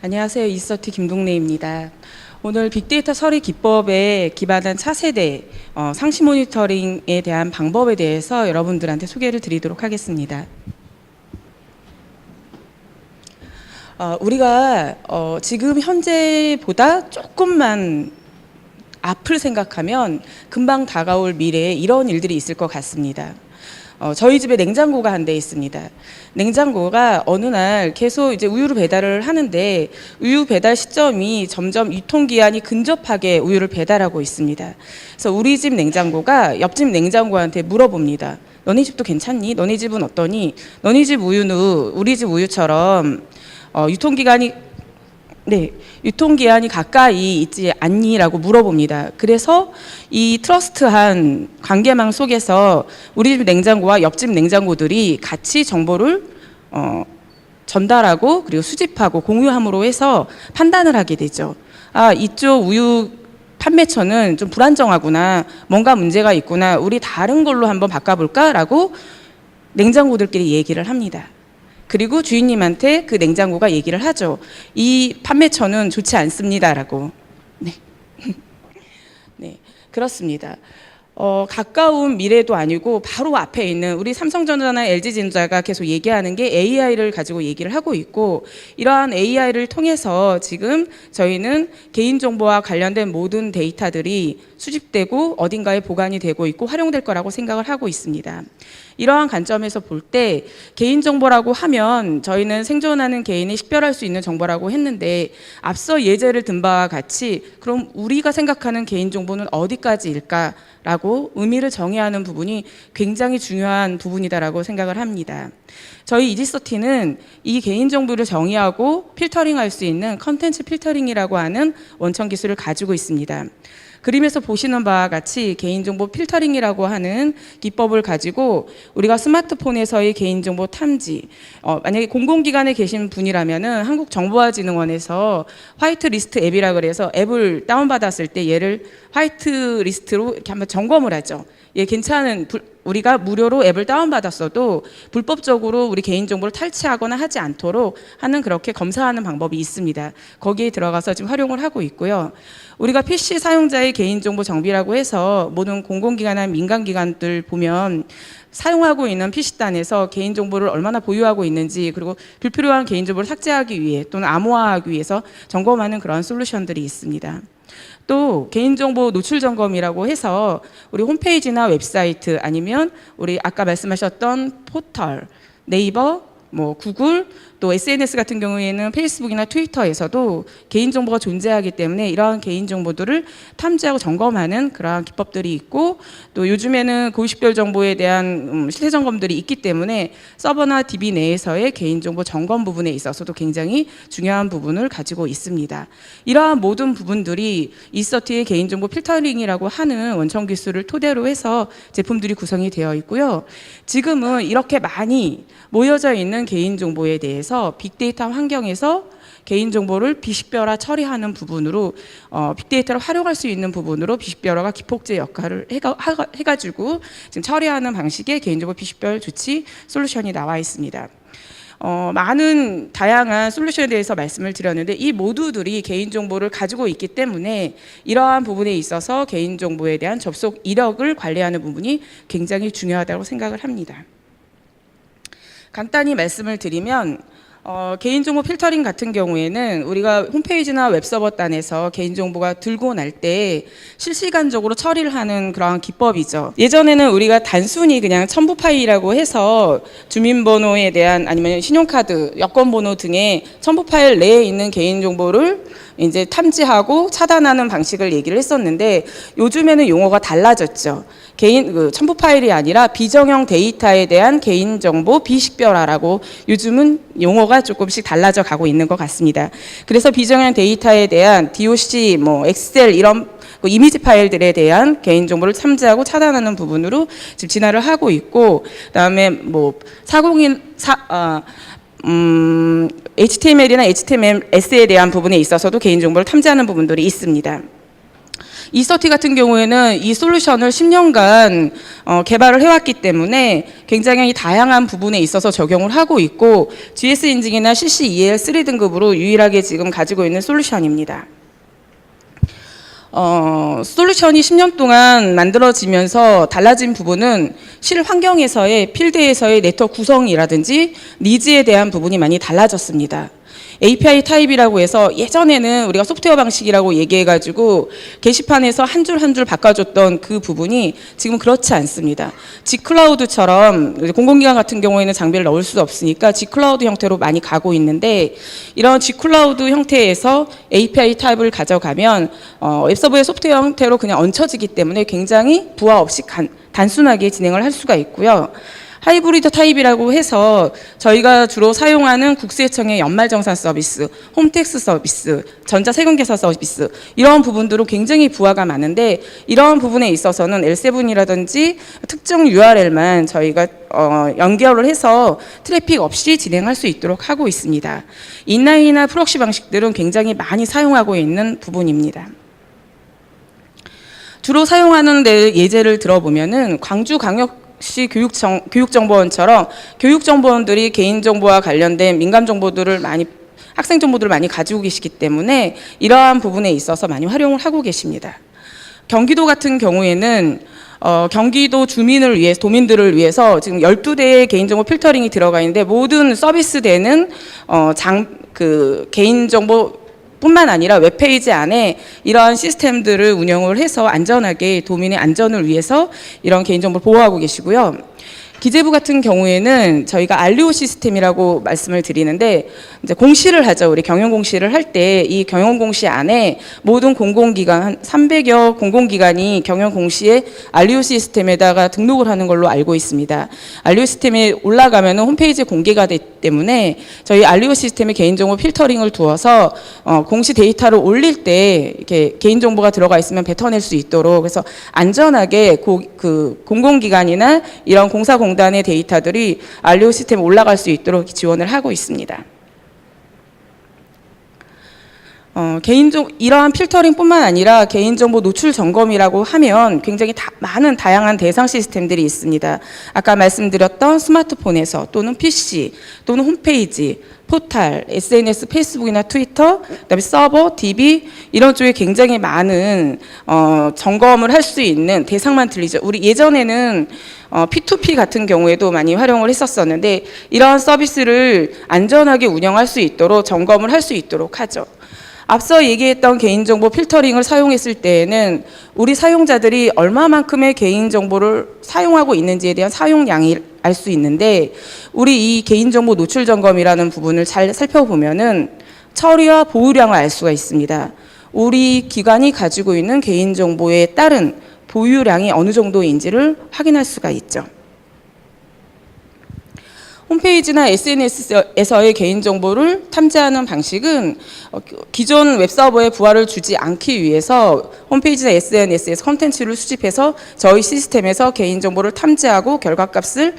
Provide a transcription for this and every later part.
안녕하세요. 이서티 김동래입니다. 오늘 빅데이터 처리 기법에 기반한 차세대 상시 모니터링에 대한 방법에 대해서 여러분들한테 소개를 드리도록 하겠습니다. 우리가 지금 현재보다 조금만 앞을 생각하면 금방 다가올 미래에 이런 일들이 있을 것 같습니다. 저희 집에 냉장고가 한 대 있습니다. 냉장고가 어느 날 계속 이제 우유를 배달을 하는데 우유 배달 시점이 점점 유통기한이 근접하게 우유를 배달하고 있습니다. 그래서 우리 집 냉장고가 옆집 냉장고한테 물어봅니다. 너네 집도 괜찮니? 너네 집은 어떠니? 너네 집 우유는 우리 집 우유처럼 유통기한이 가까이 있지 않니?라고 물어봅니다. 그래서 이 트러스트한 관계망 속에서 우리 집 냉장고와 옆집 냉장고들이 같이 정보를 전달하고 그리고 수집하고 공유함으로 해서 판단을 하게 되죠. 이쪽 우유 판매처는 좀 불안정하구나, 뭔가 문제가 있구나, 우리 다른 걸로 한번 바꿔볼까라고 냉장고들끼리 얘기를 합니다. 그리고 주인님한테 그 냉장고가 얘기를 하죠. 이 판매처는 좋지 않습니다라고. 네. 네, 그렇습니다. 가까운 미래도 아니고 바로 앞에 있는 우리 삼성전자나 LG전자가 계속 얘기하는 게 AI를 가지고 얘기를 하고 있고, 이러한 AI를 통해서 지금 저희는 개인정보와 관련된 모든 데이터들이 수집되고 어딘가에 보관이 되고 있고 활용될 거라고 생각을 하고 있습니다. 이러한 관점에서 볼 때 개인정보라고 하면 저희는 생존하는 개인이 식별할 수 있는 정보라고 했는데, 앞서 예제를 든 바와 같이 그럼 우리가 생각하는 개인정보는 어디까지일까라고 의미를 정의하는 부분이 굉장히 중요한 부분이다라고 생각을 합니다. 저희 이지서티는 이 개인정보를 정의하고 필터링할 수 있는 컨텐츠 필터링이라고 하는 원천 기술을 가지고 있습니다. 그림에서 보시는 바와 같이 개인정보 필터링이라고 하는 기법을 가지고 우리가 스마트폰에서의 개인정보 탐지, 만약에 공공기관에 계신 분이라면은 한국정보화진흥원에서 화이트리스트 앱이라 그래서 앱을 다운받았을 때 얘를 화이트리스트로 이렇게 한번 점검을 하죠. 괜찮은, 우리가 무료로 앱을 다운받았어도 불법적으로 우리 개인정보를 탈취하거나 하지 않도록 하는, 그렇게 검사하는 방법이 있습니다. 거기에 들어가서 지금 활용을 하고 있고요. 우리가 PC 사용자의 개인정보 정비라고 해서 모든 공공기관이나 민간기관들 보면 사용하고 있는 PC단에서 개인정보를 얼마나 보유하고 있는지, 그리고 불필요한 개인정보를 삭제하기 위해 또는 암호화하기 위해서 점검하는 그런 솔루션들이 있습니다. 또 개인정보 노출 점검이라고 해서 우리 홈페이지나 웹사이트, 아니면 우리 아까 말씀하셨던 포털, 네이버, 구글, 또 SNS 같은 경우에는 페이스북이나 트위터에서도 개인정보가 존재하기 때문에 이러한 개인정보들을 탐지하고 점검하는 그러한 기법들이 있고, 또 요즘에는 고식별 정보에 대한 실태 점검들이 있기 때문에 서버나 DB 내에서의 개인정보 점검 부분에 있어서도 굉장히 중요한 부분을 가지고 있습니다. 이러한 모든 부분들이 이서티의 개인정보 필터링이라고 하는 원천 기술을 토대로 해서 제품들이 구성이 되어 있고요. 지금은 이렇게 많이 모여져 있는 개인정보에 대해서 빅데이터 환경에서 개인정보를 비식별화 처리하는 부분으로, 빅데이터를 활용할 수 있는 부분으로 비식별화가 기폭제 역할을 해가지고 지금 처리하는 방식의 개인정보 비식별 조치 솔루션이 나와 있습니다. 많은 다양한 솔루션에 대해서 말씀을 드렸는데, 이 모두들이 개인정보를 가지고 있기 때문에 이러한 부분에 있어서 개인정보에 대한 접속 이력을 관리하는 부분이 굉장히 중요하다고 생각을 합니다. 간단히 말씀을 드리면, 개인정보 필터링 같은 경우에는 우리가 홈페이지나 웹서버단에서 개인정보가 들고 날 때 실시간적으로 처리를 하는 그런 기법이죠. 예전에는 우리가 단순히 그냥 첨부 파일이라고 해서 주민번호에 대한, 아니면 신용카드, 여권번호 등의 첨부 파일 내에 있는 개인정보를 이제 탐지하고 차단하는 방식을 얘기를 했었는데, 요즘에는 용어가 달라졌죠. 첨부 파일이 아니라 비정형 데이터에 대한 개인정보 비식별화라고 요즘은 용어가 조금씩 달라져 가고 있는 것 같습니다. 그래서 비정형 데이터에 대한 DOC, 엑셀 이런 이미지 파일들에 대한 개인정보를 탐지하고 차단하는 부분으로 지금 진화를 하고 있고, 그다음에 HTML이나 HTMLS에 대한 부분에 있어서도 개인정보를 탐지하는 부분들이 있습니다. 이서티 같은 경우에는 이 솔루션을 10년간 개발을 해왔기 때문에 굉장히 다양한 부분에 있어서 적용을 하고 있고 GS 인증이나 CC-EL 3등급으로 유일하게 지금 가지고 있는 솔루션입니다. 솔루션이 10년 동안 만들어지면서 달라진 부분은 실환경에서의 필드에서의 네트워크 구성이라든지 니즈에 대한 부분이 많이 달라졌습니다. API 타입이라고 해서 예전에는 우리가 소프트웨어 방식이라고 얘기해가지고 게시판에서 한 줄 한 줄 바꿔줬던 그 부분이 지금 그렇지 않습니다. G클라우드처럼 공공기관 같은 경우에는 장비를 넣을 수 없으니까 G클라우드 형태로 많이 가고 있는데 이런 G클라우드 형태에서 API 타입을 가져가면 웹서버의 소프트웨어 형태로 그냥 얹혀지기 때문에 굉장히 부하 없이 단순하게 진행을 할 수가 있고요. 하이브리드 타입이라고 해서 저희가 주로 사용하는 국세청의 연말정산 서비스, 홈택스 서비스, 전자세금계산 서비스 이런 부분들은 굉장히 부하가 많은데 이런 부분에 있어서는 L7이라든지 특정 URL만 저희가 연결을 해서 트래픽 없이 진행할 수 있도록 하고 있습니다. 인라인이나 프록시 방식들은 굉장히 많이 사용하고 있는 부분입니다. 주로 사용하는 데 예제를 들어보면은 광주광역시 교육정보원처럼 교육정보원들이 개인정보와 관련된 민감정보들을 학생정보들을 많이 가지고 계시기 때문에 이러한 부분에 있어서 많이 활용을 하고 계십니다. 경기도 같은 경우에는 경기도 주민을 위해서, 도민들을 위해서 지금 12대의 개인정보 필터링이 들어가 있는데 모든 서비스되는 개인정보 뿐만 아니라 웹페이지 안에 이러한 시스템들을 운영을 해서 안전하게 도민의 안전을 위해서 이런 개인정보를 보호하고 계시고요. 기재부 같은 경우에는 저희가 알리오 시스템이라고 말씀을 드리는데 이제 공시를 하죠. 우리 경영 공시를 할 때 이 경영 공시 안에 모든 공공기관 한 300여 공공기관이 경영 공시에 알리오 시스템에다가 등록을 하는 걸로 알고 있습니다. 알리오 시스템에 올라가면은 홈페이지에 공개가 되기 때문에 저희 알리오 시스템에 개인정보 필터링을 두어서 공시 데이터를 올릴 때 이렇게 개인정보가 들어가 있으면 뱉어낼 수 있도록 그래서 안전하게 공공기관이나 이런 공사공단의 데이터들이 알리오 시스템에 올라갈 수 있도록 지원을 하고 있습니다. 이러한 필터링뿐만 아니라 개인정보 노출 점검이라고 하면 굉장히 많은 다양한 대상 시스템들이 있습니다. 아까 말씀드렸던 스마트폰에서 또는 PC 또는 홈페이지, 포탈, SNS, 페이스북이나 트위터, 그다음에 서버, DB 이런 쪽에 굉장히 많은 점검을 할 수 있는 대상만 틀리죠. 우리 예전에는 P2P 같은 경우에도 많이 활용을 했었었는데 이러한 서비스를 안전하게 운영할 수 있도록 점검을 할 수 있도록 하죠. 앞서 얘기했던 개인정보 필터링을 사용했을 때에는 우리 사용자들이 얼마만큼의 개인정보를 사용하고 있는지에 대한 사용량이 알 수 있는데 우리 이 개인정보 노출 점검이라는 부분을 잘 살펴보면은 처리와 보유량을 알 수가 있습니다. 우리 기관이 가지고 있는 개인정보에 따른 보유량이 어느 정도인지를 확인할 수가 있죠. 홈페이지나 SNS에서의 개인정보를 탐지하는 방식은 기존 웹서버에 부하를 주지 않기 위해서 홈페이지나 SNS에서 콘텐츠를 수집해서 저희 시스템에서 개인정보를 탐지하고 결과값을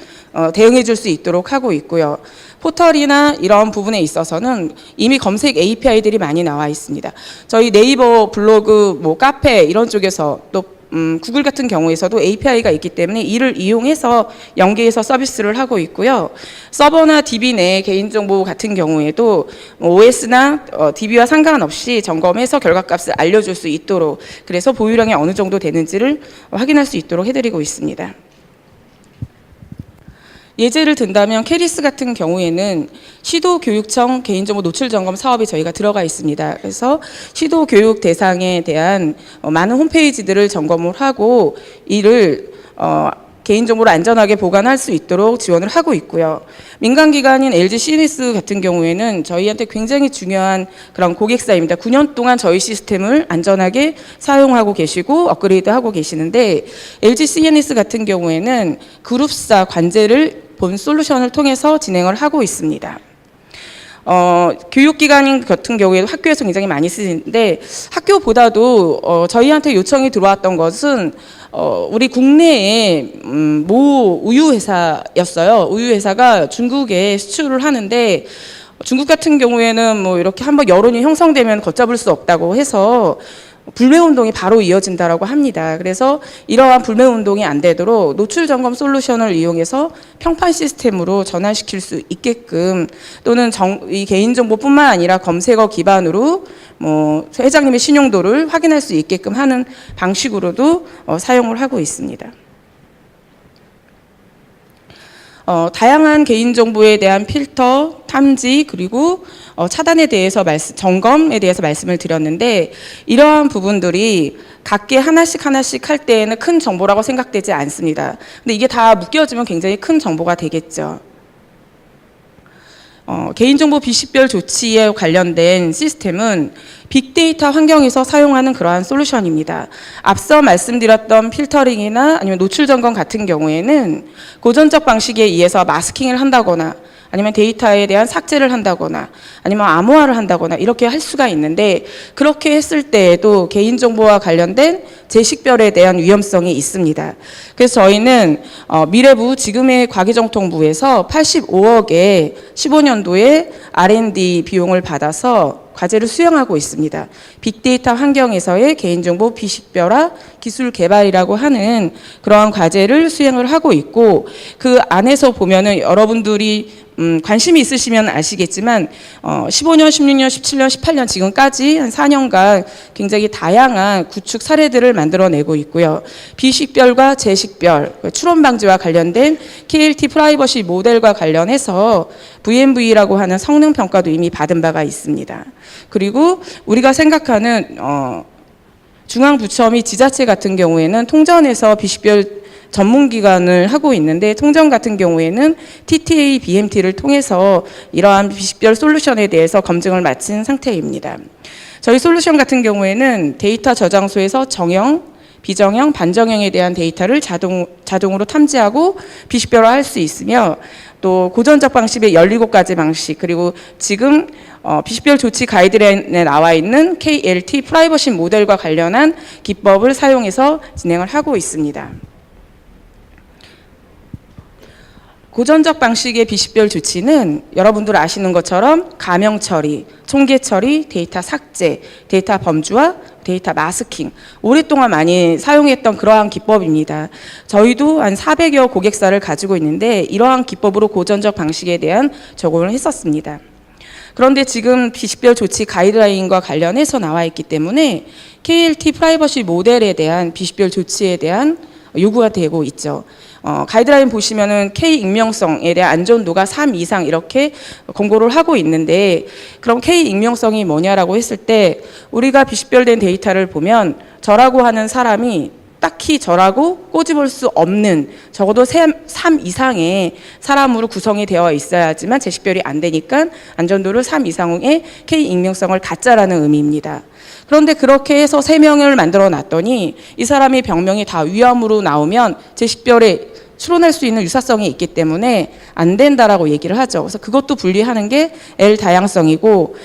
대응해 줄 수 있도록 하고 있고요. 포털이나 이런 부분에 있어서는 이미 검색 API들이 많이 나와 있습니다. 저희 네이버, 블로그, 카페 이런 쪽에서 또 구글 같은 경우에서도 API가 있기 때문에 이를 이용해서 연계해서 서비스를 하고 있고요. 서버나 DB 내 개인정보 같은 경우에도 OS나 DB와 상관없이 점검해서 결과값을 알려줄 수 있도록 그래서 보유량이 어느 정도 되는지를 확인할 수 있도록 해드리고 있습니다. 예제를 든다면 캐리스 같은 경우에는 시도교육청 개인정보 노출 점검 사업에 저희가 들어가 있습니다. 그래서 시도교육 대상에 대한 많은 홈페이지들을 점검을 하고 이를 개인정보를 안전하게 보관할 수 있도록 지원을 하고 있고요. 민간기관인 LG CNS 같은 경우에는 저희한테 굉장히 중요한 그런 고객사입니다. 9년 동안 저희 시스템을 안전하게 사용하고 계시고 업그레이드하고 계시는데 LG CNS 같은 경우에는 그룹사 관제를 본 솔루션을 통해서 진행을 하고 있습니다. 교육기관인 같은 경우에도 학교에서 굉장히 많이 쓰시는데 학교보다도 저희한테 요청이 들어왔던 것은 우리 국내의 모 우유회사였어요. 우유회사가 중국에 수출을 하는데 중국 같은 경우에는 이렇게 한번 여론이 형성되면 걷잡을 수 없다고 해서 불매 운동이 바로 이어진다라고 합니다. 그래서 이러한 불매 운동이 안 되도록 노출 점검 솔루션을 이용해서 평판 시스템으로 전환시킬 수 있게끔, 또는 이 개인정보뿐만 아니라 검색어 기반으로 뭐 회장님의 신용도를 확인할 수 있게끔 하는 방식으로도 사용을 하고 있습니다. 다양한 개인정보에 대한 필터, 탐지, 그리고 차단에 대해서 점검에 대해서 말씀을 드렸는데, 이러한 부분들이 각기 하나씩 할 때에는 큰 정보라고 생각되지 않습니다. 근데 이게 다 묶여지면 굉장히 큰 정보가 되겠죠. 개인정보 비식별 조치에 관련된 시스템은 빅데이터 환경에서 사용하는 그러한 솔루션입니다. 앞서 말씀드렸던 필터링이나 아니면 노출 점검 같은 경우에는 고전적 방식에 의해서 마스킹을 한다거나 아니면 데이터에 대한 삭제를 한다거나 아니면 암호화를 한다거나 이렇게 할 수가 있는데, 그렇게 했을 때에도 개인정보와 관련된 재식별에 대한 위험성이 있습니다. 그래서 저희는 미래부 지금의 과기정통부에서 85억의 15년도에 R&D 비용을 받아서 과제를 수행하고 있습니다. 빅데이터 환경에서의 개인정보 비식별화 기술 개발이라고 하는 그러한 과제를 수행을 하고 있고, 그 안에서 보면은 여러분들이 관심이 있으시면 아시겠지만 15년, 16년, 17년, 18년 지금까지 한 4년간 굉장히 다양한 구축 사례들을 만들어내고 있고요. 비식별과 재식별, 추론 방지와 관련된 KLT 프라이버시 모델과 관련해서 VMV라고 하는 성능 평가도 이미 받은 바가 있습니다. 그리고 우리가 생각하는 중앙부처 및 지자체 같은 경우에는 통전에서 비식별 전문기관을 하고 있는데, 통전 같은 경우에는 TTA, BMT를 통해서 이러한 비식별 솔루션에 대해서 검증을 마친 상태입니다. 저희 솔루션 같은 경우에는 데이터 저장소에서 정형, 비정형, 반정형에 대한 데이터를 자동으로 탐지하고 비식별화할 수 있으며, 또 고전적 방식의 17가지 방식, 그리고 지금 비식별 조치 가이드라인에 나와 있는 KLT 프라이버시 모델과 관련한 기법을 사용해서 진행을 하고 있습니다. 고전적 방식의 비식별 조치는 여러분들 아시는 것처럼 가명 처리, 총계 처리, 데이터 삭제, 데이터 범주화, 데이터 마스킹, 오랫동안 많이 사용했던 그러한 기법입니다. 저희도 한 400여 고객사를 가지고 있는데 이러한 기법으로 고전적 방식에 대한 적용을 했었습니다. 그런데 지금 비식별 조치 가이드라인과 관련해서 나와 있기 때문에 KLT 프라이버시 모델에 대한 비식별 조치에 대한 요구가 되고 있죠. 가이드라인 보시면은 K 익명성에 대한 안전도가 3 이상 이렇게 권고를 하고 있는데, 그럼 K 익명성이 뭐냐라고 했을 때, 우리가 비식별된 데이터를 보면 저라고 하는 사람이 딱히 저라고 꼬집을 수 없는, 적어도 3 이상의 사람으로 구성이 되어 있어야지만 재식별이 안 되니까 안전도를 3 이상의 K 익명성을 갖자라는 의미입니다. 그런데 그렇게 해서 3명을 만들어 놨더니 이 사람의 병명이 다 위암으로 나오면 재식별에 추론할 수 있는 유사성이 있기 때문에 안 된다라고 얘기를 하죠. 그래서 그것도 분리하는 게 L 다양성이고,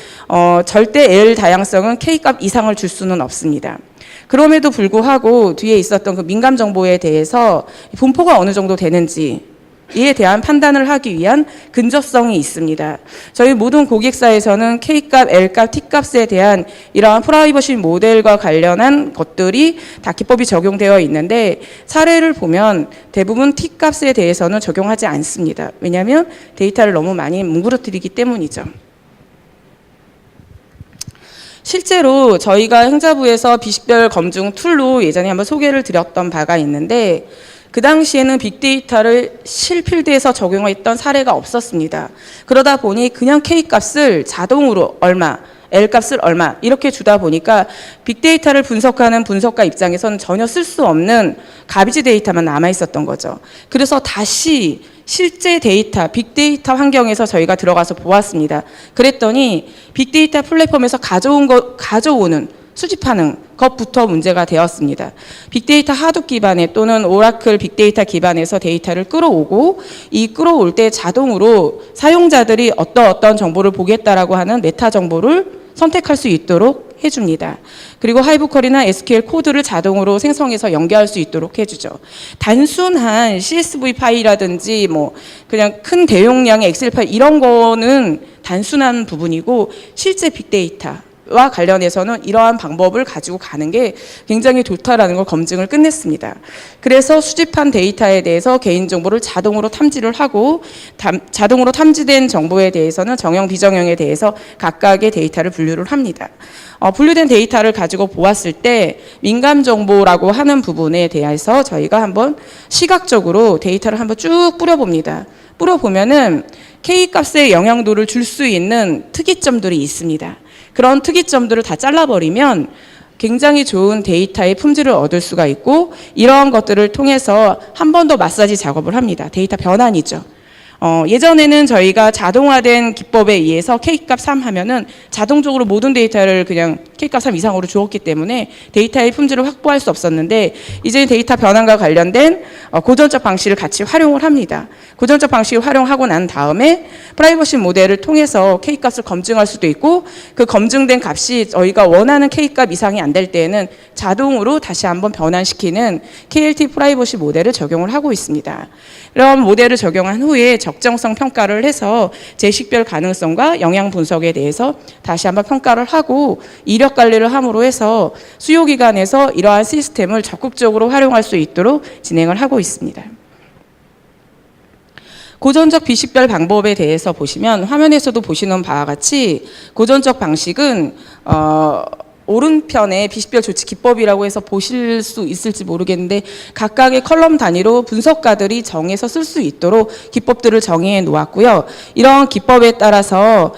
절대 L 다양성은 K값 이상을 줄 수는 없습니다. 그럼에도 불구하고 뒤에 있었던 그 민감 정보에 대해서 분포가 어느 정도 되는지 이에 대한 판단을 하기 위한 근저성이 있습니다. 저희 모든 고객사에서는 K값, L값, T값에 대한 이러한 프라이버시 모델과 관련한 것들이 다 기법이 적용되어 있는데, 사례를 보면 대부분 T값에 대해서는 적용하지 않습니다. 왜냐하면 데이터를 너무 많이 뭉그러뜨리기 때문이죠. 실제로 저희가 행자부에서 비식별 검증 툴로 예전에 한번 소개를 드렸던 바가 있는데, 그 당시에는 빅데이터를 실필드에서 적용했던 사례가 없었습니다. 그러다 보니 그냥 K값을 자동으로 얼마, L값을 얼마 이렇게 주다 보니까 빅데이터를 분석하는 분석가 입장에서는 전혀 쓸 수 없는 가비지 데이터만 남아 있었던 거죠. 그래서 다시 실제 데이터, 빅데이터 환경에서 저희가 들어가서 보았습니다. 그랬더니 빅데이터 플랫폼에서 가져오는 수집하는 것부터 문제가 되었습니다. 빅데이터 하둡 기반에 또는 오라클 빅데이터 기반에서 데이터를 끌어오고, 이 끌어올 때 자동으로 사용자들이 어떤 정보를 보겠다라고 하는 메타 정보를 선택할 수 있도록 해줍니다. 그리고 하이브 쿼리나 SQL 코드를 자동으로 생성해서 연결할 수 있도록 해주죠. 단순한 CSV 파일이라든지 뭐 그냥 큰 대용량의 엑셀 파일 이런 거는 단순한 부분이고, 실제 빅데이터, 와 관련해서는 이러한 방법을 가지고 가는 게 굉장히 좋다라는 걸 검증을 끝냈습니다. 그래서 수집한 데이터에 대해서 개인정보를 자동으로 탐지를 하고 자동으로 탐지된 정보에 대해서는 정형, 비정형에 대해서 각각의 데이터를 분류를 합니다. 분류된 데이터를 가지고 보았을 때 민감정보라고 하는 부분에 대해서 저희가 한번 시각적으로 데이터를 한번 쭉 뿌려봅니다. 뿌려보면은 K값의 영향도를 줄 수 있는 특이점들이 있습니다. 그런 특이점들을 다 잘라버리면 굉장히 좋은 데이터의 품질을 얻을 수가 있고 이러한 것들을 통해서 한 번 더 마사지 작업을 합니다. 데이터 변환이죠. 예전에는 저희가 자동화된 기법에 의해서 K값 3 하면은 자동적으로 모든 데이터를 그냥 K값 3 이상으로 주었기 때문에 데이터의 품질을 확보할 수 없었는데 이제 데이터 변환과 관련된 고전적 방식을 같이 활용을 합니다. 고전적 방식을 활용하고 난 다음에 프라이버시 모델을 통해서 K값을 검증할 수도 있고 그 검증된 값이 저희가 원하는 K값 이상이 안 될 때에는 자동으로 다시 한번 변환시키는 KLT 프라이버시 모델을 적용을 하고 있습니다. 이런 모델을 적용한 후에 적정성 평가를 해서 재식별 가능성과 영향 분석에 대해서 다시 한번 평가를 하고 이력 관리를 함으로 해서 수요기관에서 이러한 시스템을 적극적으로 활용할 수 있도록 진행을 하고 있습니다. 고전적 비식별 방법에 대해서 보시면 화면에서도 보시는 바와 같이 고전적 방식은 오른편에 비식별 조치 기법이라고 해서 보실 수 있을지 모르겠는데 각각의 컬럼 단위로 분석가들이 정해서 쓸 수 있도록 기법들을 정해 놓았고요. 이런 기법에 따라서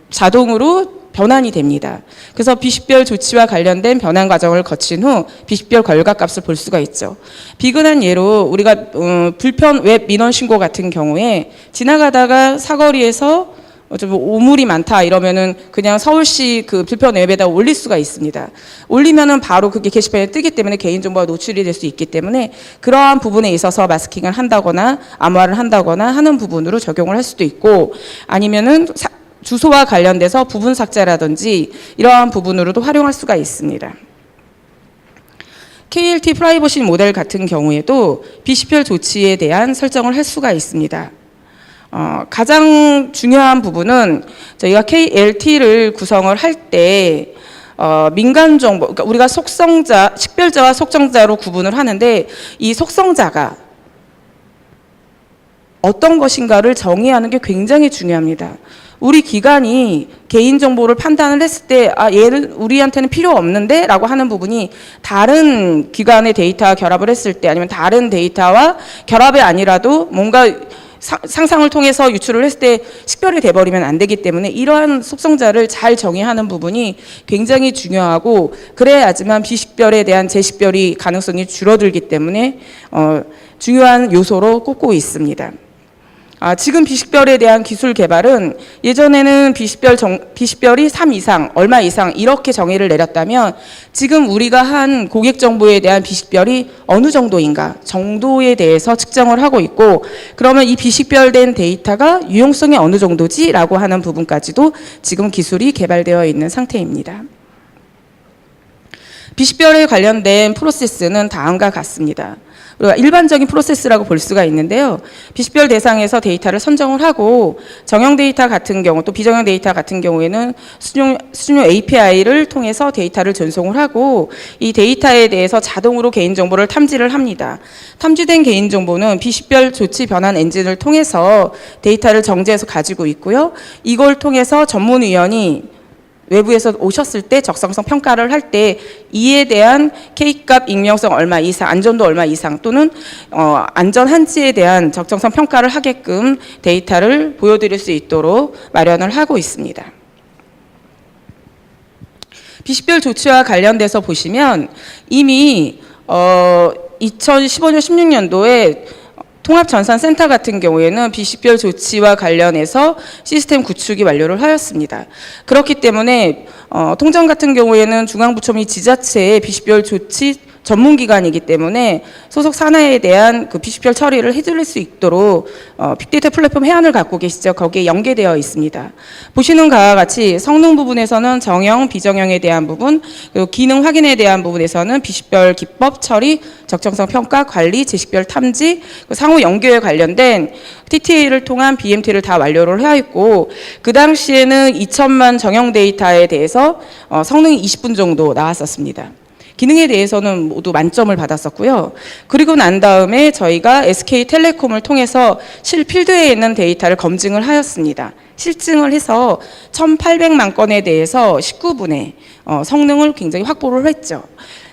자동으로 변환이 됩니다. 그래서 비식별 조치와 관련된 변환 과정을 거친 후 비식별 결과값을 볼 수가 있죠. 비근한 예로 우리가 불편 웹 민원 신고 같은 경우에 지나가다가 사거리에서 좀 오물이 많다 이러면은 그냥 서울시 그 불편 웹에다 올릴 수가 있습니다. 올리면은 바로 그게 게시판에 뜨기 때문에 개인정보가 노출이 될 수 있기 때문에 그러한 부분에 있어서 마스킹을 한다거나 암호화를 한다거나 하는 부분으로 적용을 할 수도 있고 아니면은 주소와 관련돼서 부분 삭제라든지 이러한 부분으로도 활용할 수가 있습니다. KLT 프라이버시 모델 같은 경우에도 비식별 조치에 대한 설정을 할 수가 있습니다. 가장 중요한 부분은 저희가 KLT를 구성을 할 때 민간 정보, 그러니까 우리가 속성자, 식별자와 속성자로 구분을 하는데 이 속성자가 어떤 것인가를 정의하는 게 굉장히 중요합니다. 우리 기관이 개인정보를 판단을 했을 때 얘는 우리한테는 필요 없는데 라고 하는 부분이 다른 기관의 데이터와 결합을 했을 때 아니면 다른 데이터와 결합이 아니라도 뭔가 상상을 통해서 유출을 했을 때 식별이 돼버리면 안 되기 때문에 이러한 속성자를 잘 정의하는 부분이 굉장히 중요하고 그래야지만 비식별에 대한 재식별이 가능성이 줄어들기 때문에 중요한 요소로 꼽고 있습니다. 지금 비식별에 대한 기술 개발은 예전에는 비식별이 3 이상, 얼마 이상 이렇게 정의를 내렸다면 지금 우리가 한 고객 정보에 대한 비식별이 어느 정도인가 정도에 대해서 측정을 하고 있고 그러면 이 비식별된 데이터가 유용성이 어느 정도지? 라고 하는 부분까지도 지금 기술이 개발되어 있는 상태입니다. 비식별에 관련된 프로세스는 다음과 같습니다. 우리가 일반적인 프로세스라고 볼 수가 있는데요. 비식별 대상에서 데이터를 선정을 하고 정형 데이터 같은 경우 또 비정형 데이터 같은 경우에는 수준용 API를 통해서 데이터를 전송을 하고 이 데이터에 대해서 자동으로 개인정보를 탐지를 합니다. 탐지된 개인정보는 비식별 조치 변환 엔진을 통해서 데이터를 정제해서 가지고 있고요. 이걸 통해서 전문위원이 외부에서 오셨을 때 적성성 평가를 할 때 이에 대한 K값 익명성 얼마 이상, 안전도 얼마 이상 또는 안전 한지에 대한 적정성 평가를 하게끔 데이터를 보여드릴 수 있도록 마련을 하고 있습니다. 비식별 조치와 관련돼서 보시면 이미 2015년 16년도에 통합전산센터 같은 경우에는 비식별 조치와 관련해서 시스템 구축이 완료를 하였습니다. 그렇기 때문에 통전 같은 경우에는 중앙부처 및 지자체의 비식별 조치 전문기관이기 때문에 소속 산하에 대한 그 비식별 처리를 해줄 수 있도록 빅데이터 플랫폼 해안을 갖고 계시죠. 거기에 연계되어 있습니다. 보시는 바와 같이 성능 부분에서는 정형, 비정형에 대한 부분, 그리고 기능 확인에 대한 부분에서는 비식별 기법 처리, 적정성 평가, 관리, 제식별 탐지, 상호 연계에 관련된 TTA를 통한 BMT를 다 완료를 해야 있고, 그 당시에는 2천만 정형 데이터에 대해서 성능이 20분 정도 나왔었습니다. 기능에 대해서는 모두 만점을 받았었고요. 그리고 난 다음에 저희가 SK텔레콤을 통해서 실필드에 있는 데이터를 검증을 하였습니다. 실증을 해서 1,800만 건에 대해서 19분의 성능을 굉장히 확보를 했죠.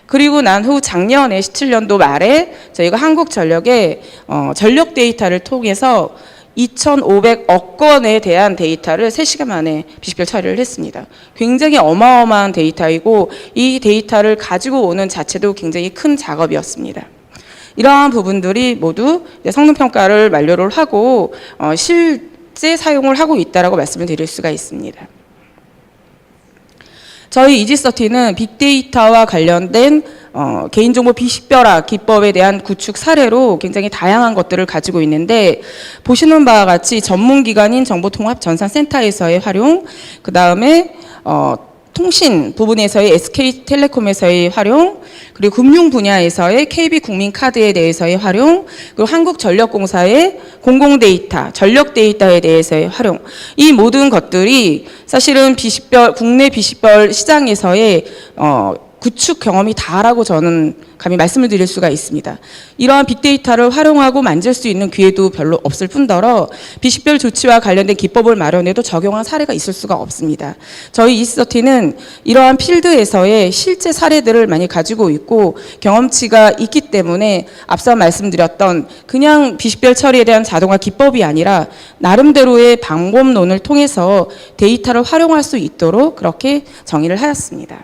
그리고 난 후 작년에 17년도 말에 저희가 한국전력의 전력 데이터를 통해서 2,500억 건에 대한 데이터를 3시간 만에 비식별 처리를 했습니다. 굉장히 어마어마한 데이터이고 이 데이터를 가지고 오는 자체도 굉장히 큰 작업이었습니다. 이러한 부분들이 모두 성능평가를 완료를 하고 실제 사용을 하고 있다고 말씀을 드릴 수가 있습니다. 저희 이지30는 빅데이터와 관련된 개인정보 비식별화 기법에 대한 구축 사례로 굉장히 다양한 것들을 가지고 있는데, 보시는 바와 같이 전문기관인 정보통합전산센터에서의 활용, 그 다음에 통신 부분에서의 SK텔레콤에서의 활용, 그리고 금융 분야에서의 KB국민카드에 대해서의 활용, 그리고 한국전력공사의 공공데이터, 전력데이터에 대해서의 활용, 이 모든 것들이 사실은 국내 비식별 시장에서의 구축 경험이 다라고 저는 감히 말씀을 드릴 수가 있습니다. 이러한 빅데이터를 활용하고 만질 수 있는 기회도 별로 없을 뿐더러 비식별 조치와 관련된 기법을 마련해도 적용한 사례가 있을 수가 없습니다. 저희 이지30는 이러한 필드에서의 실제 사례들을 많이 가지고 있고 경험치가 있기 때문에 앞서 말씀드렸던 그냥 비식별 처리에 대한 자동화 기법이 아니라 나름대로의 방법론을 통해서 데이터를 활용할 수 있도록 그렇게 정의를 하였습니다.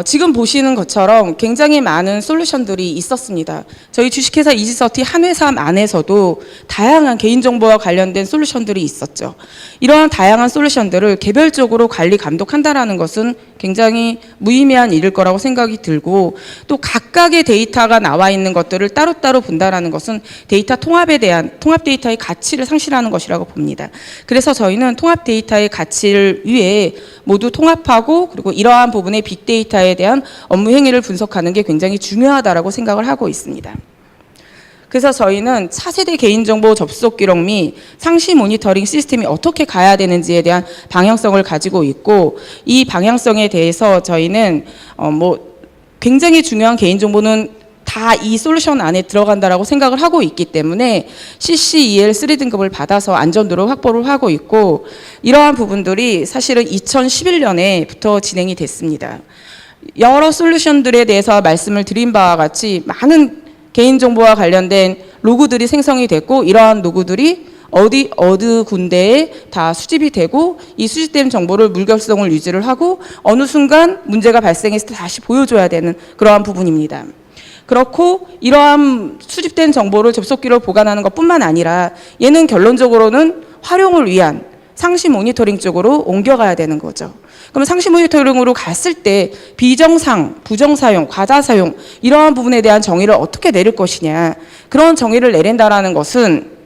지금 보시는 것처럼 굉장히 많은 솔루션들이 있었습니다. 저희 주식회사 이지30 한 회사 안에서도 다양한 개인정보와 관련된 솔루션들이 있었죠. 이러한 다양한 솔루션들을 개별적으로 관리 감독한다는 것은 굉장히 무의미한 일일 거라고 생각이 들고, 또 각각의 데이터가 나와 있는 것들을 따로따로 본다는 것은 데이터 통합에 대한 통합 데이터의 가치를 상실하는 것이라고 봅니다. 그래서 저희는 통합 데이터의 가치를 위해 모두 통합하고, 그리고 이러한 부분의 빅데이터에 대한 업무 행위를 분석하는 게 굉장히 중요하다고 생각을 하고 있습니다. 그래서 저희는 차세대 개인정보 접속 기록 및 상시 모니터링 시스템이 어떻게 가야 되는지에 대한 방향성을 가지고 있고, 이 방향성에 대해서 저희는 굉장히 중요한 개인정보는 다 이 솔루션 안에 들어간다라고 생각을 하고 있기 때문에 CCEL 3등급을 받아서 안전도를 확보를 하고 있고, 이러한 부분들이 사실은 2011년에부터 진행이 됐습니다. 여러 솔루션들에 대해서 말씀을 드린 바와 같이 많은 개인정보와 관련된 로그들이 생성이 됐고, 이러한 로그들이 어느 군데에 다 수집이 되고, 이 수집된 정보를 물결성을 유지를 하고 어느 순간 문제가 발생했을 때 다시 보여줘야 되는 그러한 부분입니다. 그렇고 이러한 수집된 정보를 접속기로 보관하는 것뿐만 아니라 얘는 결론적으로는 활용을 위한 상시 모니터링 쪽으로 옮겨가야 되는 거죠. 그럼 상시 모니터링으로 갔을 때 비정상, 부정사용, 과다사용 이러한 부분에 대한 정의를 어떻게 내릴 것이냐, 그런 정의를 내린다라는 것은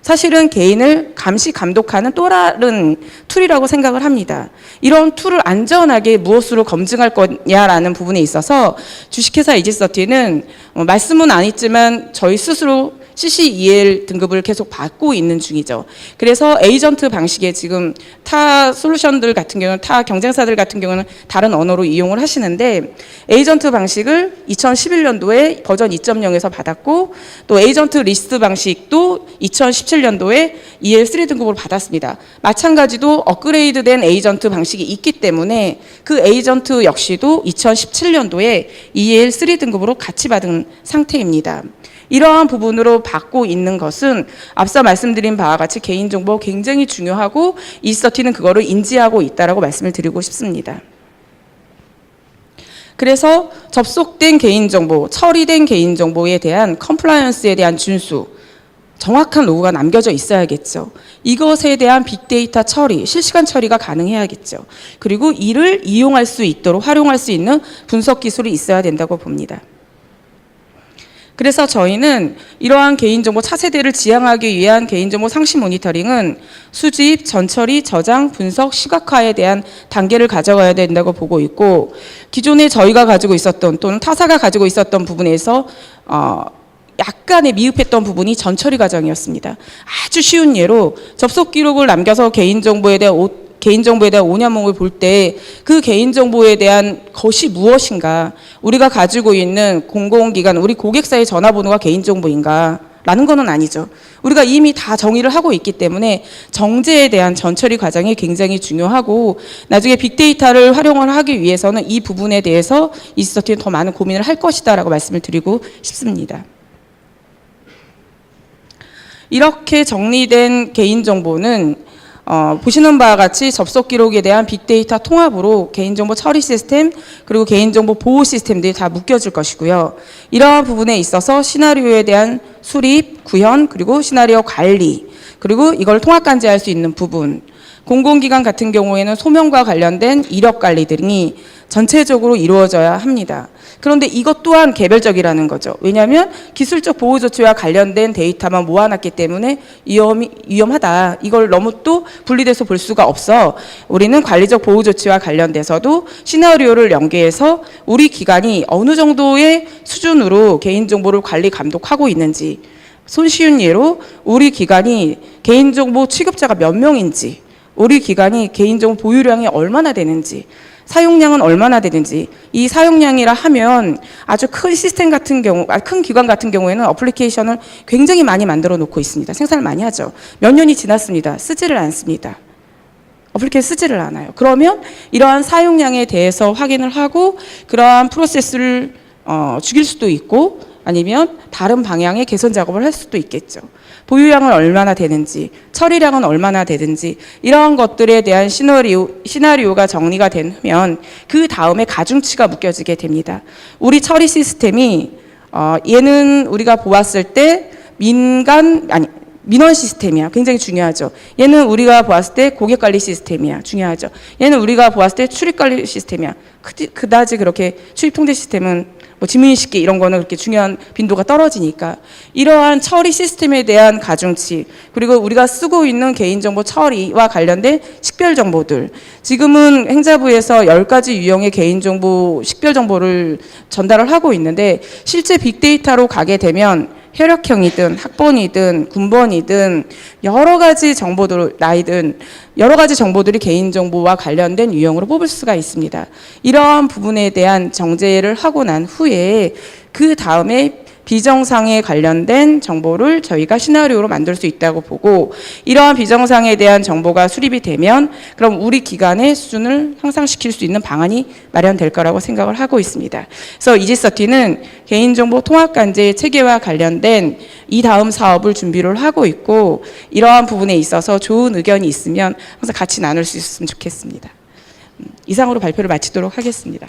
사실은 개인을 감시 감독하는 또 다른 툴이라고 생각을 합니다. 이런 툴을 안전하게 무엇으로 검증할 거냐라는 부분에 있어서 주식회사 이지30는 말씀은 안 했지만 저희 스스로 CCEL 등급을 계속 받고 있는 중이죠. 그래서 에이전트 방식에 지금 타 솔루션들 같은 경우는, 타 경쟁사들 같은 경우는 다른 언어로 이용을 하시는데, 에이전트 방식을 2011년도에 버전 2.0에서 받았고, 또 에이전트 리스트 방식도 2017년도에 EL3 등급을 받았습니다. 마찬가지로 업그레이드된 에이전트 방식이 있기 때문에 그 에이전트 역시도 2017년도에 EL3 등급으로 같이 받은 상태입니다. 이러한 부분으로 받고 있는 것은 앞서 말씀드린 바와 같이 개인정보 굉장히 중요하고 이지30는 그거를 인지하고 있다라고 말씀을 드리고 싶습니다. 그래서 접속된 개인정보, 처리된 개인정보에 대한 컴플라이언스에 대한 준수, 정확한 로그가 남겨져 있어야겠죠. 이것에 대한 빅데이터 처리, 실시간 처리가 가능해야겠죠. 그리고 이를 이용할 수 있도록 활용할 수 있는 분석 기술이 있어야 된다고 봅니다. 그래서 저희는 이러한 개인정보 차세대를 지향하기 위한 개인정보 상시 모니터링은 수집, 전처리, 저장, 분석, 시각화에 대한 단계를 가져가야 된다고 보고 있고, 기존에 저희가 가지고 있었던 또는 타사가 가지고 있었던 부분에서 약간의 미흡했던 부분이 전처리 과정이었습니다. 아주 쉬운 예로 접속 기록을 남겨서 개인정보에 대한 오냐몽을 볼 때 그 개인정보에 대한 것이 무엇인가, 우리가 가지고 있는 공공기관, 우리 고객사의 전화번호가 개인정보인가 라는 거는 아니죠. 우리가 이미 다 정의를 하고 있기 때문에 정제에 대한 전처리 과정이 굉장히 중요하고, 나중에 빅데이터를 활용을 하기 위해서는 이 부분에 대해서 이지서티는 더 많은 고민을 할 것이다 라고 말씀을 드리고 싶습니다. 이렇게 정리된 개인정보는 보시는 바와 같이 접속 기록에 대한 빅데이터 통합으로 개인정보 처리 시스템 그리고 개인정보 보호 시스템들이 다 묶여질 것이고요. 이러한 부분에 있어서 시나리오에 대한 수립, 구현, 그리고 시나리오 관리, 그리고 이걸 통합 간제할 수 있는 부분, 공공기관 같은 경우에는 소명과 관련된 이력 관리 등이 전체적으로 이루어져야 합니다. 그런데 이것 또한 개별적이라는 거죠. 왜냐하면 기술적 보호 조치와 관련된 데이터만 모아놨기 때문에 위험하다. 이걸 너무 또 분리돼서 볼 수가 없어. 우리는 관리적 보호 조치와 관련돼서도 시나리오를 연계해서 우리 기관이 어느 정도의 수준으로 개인정보를 관리 감독하고 있는지, 손쉬운 예로 우리 기관이 개인정보 취급자가 몇 명인지, 우리 기관이 개인정보 보유량이 얼마나 되는지, 사용량은 얼마나 되는지, 이 사용량이라 하면 아주 큰 시스템 같은 경우, 큰 기관 같은 경우에는 어플리케이션을 굉장히 많이 만들어 놓고 있습니다. 생산을 많이 하죠. 몇 년이 지났습니다. 쓰지를 않습니다. 어플리케이션 쓰지를 않아요. 그러면 이러한 사용량에 대해서 확인을 하고 그러한 프로세스를 죽일 수도 있고, 아니면 다른 방향의 개선 작업을 할 수도 있겠죠. 보유량은 얼마나 되는지, 처리량은 얼마나 되는지, 이러한 것들에 대한 시나리오가 정리가 되면 그 다음에 가중치가 묶여지게 됩니다. 우리 처리 시스템이 얘는 우리가 보았을 때 민원 시스템이야. 굉장히 중요하죠. 얘는 우리가 보았을 때 고객관리 시스템이야. 중요하죠. 얘는 우리가 보았을 때 출입관리 시스템이야. 그다지 그렇게 출입통제 시스템은 지문인식기 이런 거는 그렇게 중요한 빈도가 떨어지니까, 이러한 처리 시스템에 대한 가중치, 그리고 우리가 쓰고 있는 개인정보 처리와 관련된 식별정보들, 지금은 행자부에서 10가지 유형의 개인정보 식별정보를 전달을 하고 있는데, 실제 빅데이터로 가게 되면 혈액형이든 학번이든 군번이든 여러 가지 정보들, 나이든 여러 가지 정보들이 개인정보와 관련된 유형으로 뽑을 수가 있습니다. 이러한 부분에 대한 정제를 하고 난 후에 그 다음에 비정상에 관련된 정보를 저희가 시나리오로 만들 수 있다고 보고, 이러한 비정상에 대한 정보가 수립이 되면 그럼 우리 기관의 수준을 향상시킬 수 있는 방안이 마련될 거라고 생각을 하고 있습니다. 그래서 이지서티는 개인정보 통합관제 체계와 관련된 이 다음 사업을 준비를 하고 있고, 이러한 부분에 있어서 좋은 의견이 있으면 항상 같이 나눌 수 있었으면 좋겠습니다. 이상으로 발표를 마치도록 하겠습니다.